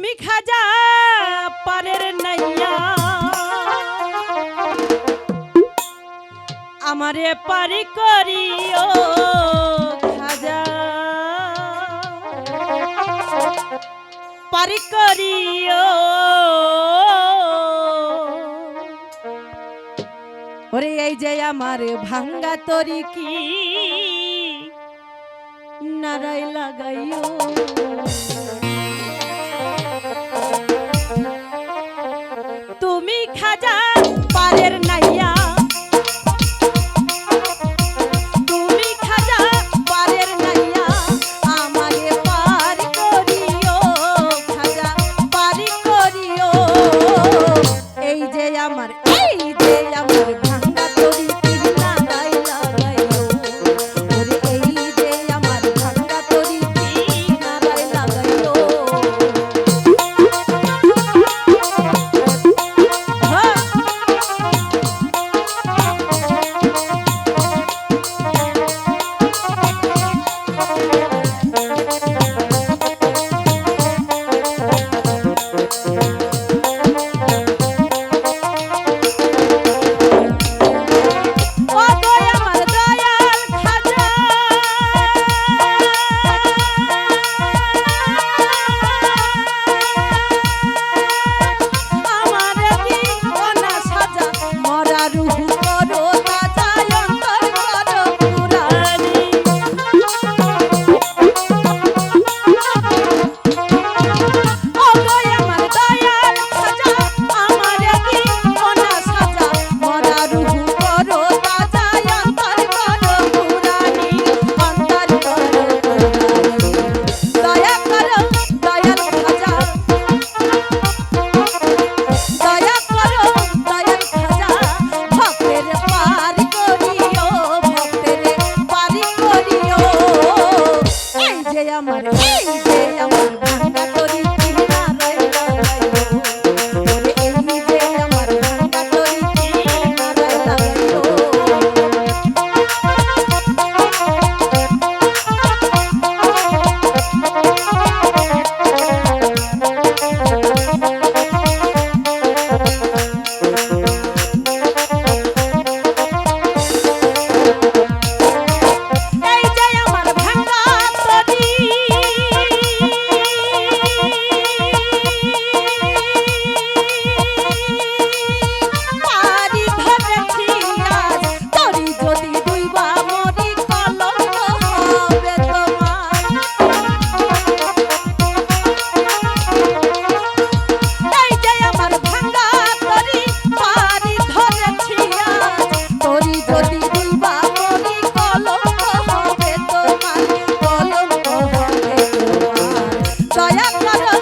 তুমি খাজা পারের নাইয়া আমারে পারি করিও খাজা পারি করিও ওরে এই যে আমার ভাঙ্গা তরি কি নারাই লাগাইও তুমি খাজা পারের নাইয়া তুমি খাজা পারের নাইয়া আমারে পার করিও খাজা পারি করিও এই যে আমার ভাঙ্গা তরি কি নারাই লাগাইও ওরে এই যে আমার ভাঙ্গা তরি কি নারাই লাগাইও আমার এই যে আমার ভাঙ্গা তরি কি নারাই লাগাইও ওরে এই যে আমার ভাঙ্গা তরি কি নারাই লাগাইও দয়া করো